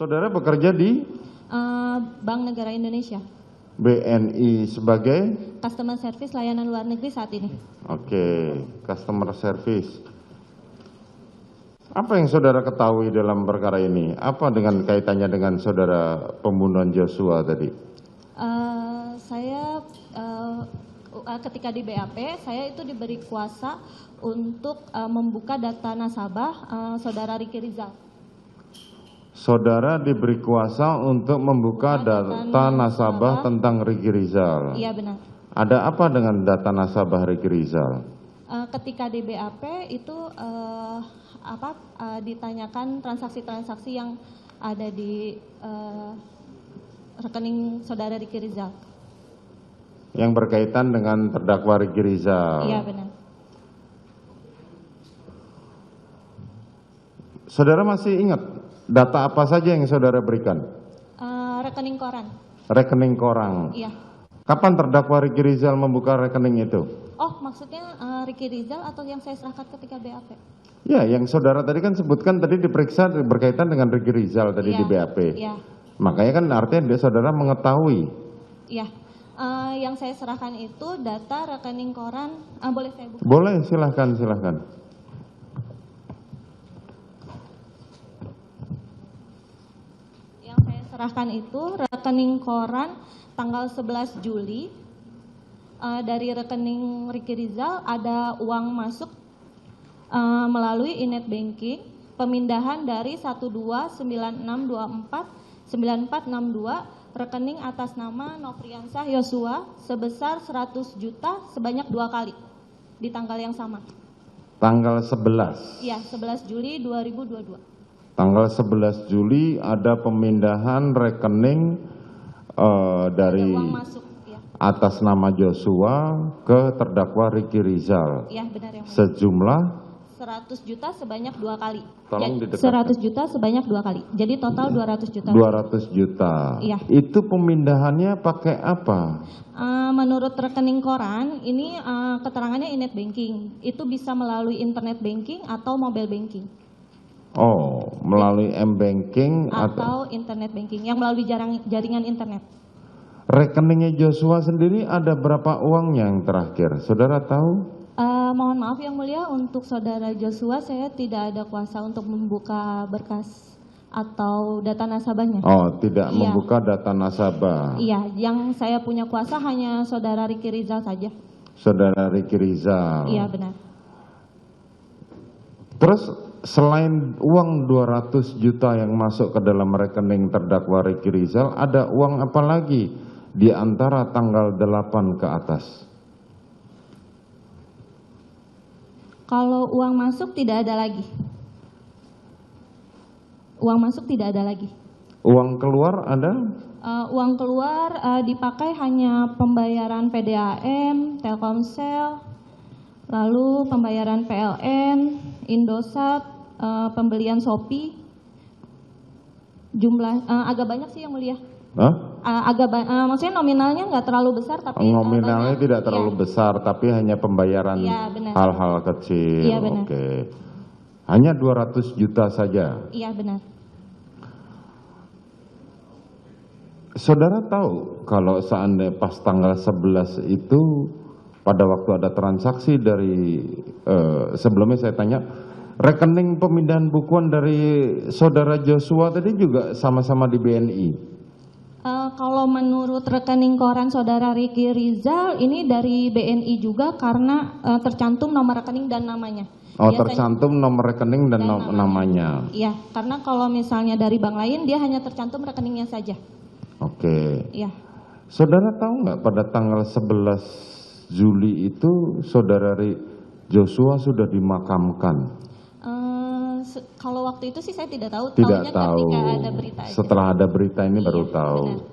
Saudara bekerja di Bank Negara Indonesia. BNI sebagai Customer Service layanan luar negeri saat ini. Oke, customer service. Apa yang saudara ketahui dalam perkara ini? Apa dengan kaitannya dengan saudara pembunuhan Joshua tadi? Saya ketika di BAP, saya itu diberi kuasa untuk membuka data nasabah saudara Ricky Rizal. Saudara diberi kuasa untuk membuka data nasabah tentang Ricky Rizal. Iya benar. Ada apa dengan data nasabah Ricky Rizal? Ketika di BAP itu ditanyakan transaksi-transaksi yang ada di rekening saudara Ricky Rizal. Yang berkaitan dengan terdakwa Ricky Rizal. Iya benar. Saudara masih ingat data apa saja yang saudara berikan? Rekening koran. Rekening koran. Iya. Kapan terdakwa Ricky Rizal membuka rekening itu? Oh, maksudnya Ricky Rizal atau yang saya serahkan ketika BAP? Ya, yang saudara tadi kan sebutkan tadi diperiksa berkaitan dengan Ricky Rizal tadi di BAP. Iya. Makanya kan artinya saudara mengetahui. Iya. Yang saya serahkan itu data rekening koran. Boleh saya buka? Boleh, silahkan. Yang saya serahkan itu rekening koran tanggal 11 Juli. Dari rekening Ricky Rizal ada uang masuk melalui e-net banking, pemindahan dari 1296249462 rekening atas nama Nofriansah Yosua sebesar 100 juta sebanyak 2 kali di tanggal yang sama. Tanggal 11. Iya, 11 Juli 2022. Tanggal 11 Juli ada pemindahan rekening dari uang masuk, ya. Atas nama Joshua ke terdakwa Ricky Rizal. Iya, benar yang sejumlah 100 juta sebanyak 2 kali. Tolong didekatkan. 100 juta sebanyak 2 kali. Jadi total 200 juta. 200 juta. Iya. Itu pemindahannya pakai apa? Menurut rekening koran, ini keterangannya e-net banking. Itu bisa melalui internet banking atau mobile banking. Oh, melalui m-banking Atau internet banking, yang melalui jaringan internet. Rekeningnya Joshua sendiri ada berapa uangnya yang terakhir? Saudara tahu? Mohon maaf yang mulia, untuk saudara Joshua saya tidak ada kuasa untuk membuka berkas atau data nasabahnya. Oh, tidak Iya. membuka data nasabah. Iya, yang saya punya kuasa hanya saudara Ricky Rizal saja. Saudara Ricky Rizal. Iya, benar. Terus selain uang 200 juta yang masuk ke dalam rekening terdakwa Ricky Rizal, ada uang apa lagi di antara tanggal 8 ke atas? Kalau uang masuk tidak ada lagi. Uang masuk tidak ada lagi. Uang keluar ada? Uang keluar dipakai hanya pembayaran PDAM, Telkomsel, lalu pembayaran PLN, Indosat, pembelian Shopee. Jumlah agak banyak sih yang mulia. Hah? Maksudnya nominalnya nggak terlalu besar, tapi Nominalnya banyak, tidak terlalu besar, tapi hanya pembayaran Iya, benar. hal-hal kecil. Iya, benar. Oke. Hanya 200 juta saja. Iya, benar. Saudara tahu kalau seandainya pas tanggal 11 itu pada waktu ada transaksi dari sebelumnya saya tanya, rekening pemindahan bukuan dari saudara Joshua tadi juga sama-sama di BNI? Kalau menurut rekening koran saudara Ricky Rizal, ini dari BNI juga karena tercantum nomor rekening dan namanya. Oh, Biasanya, tercantum nomor rekening dan namanya. Iya, karena kalau misalnya dari bank lain dia hanya tercantum rekeningnya saja. Oke. Iya. Saudara tahu nggak pada tanggal 11 Juli itu saudara Joshua sudah dimakamkan? Kalau waktu itu sih saya tidak tahu. Tidak Taunya tahu. ketika ada berita aja. Setelah ada berita ini Iya, baru tahu. benar.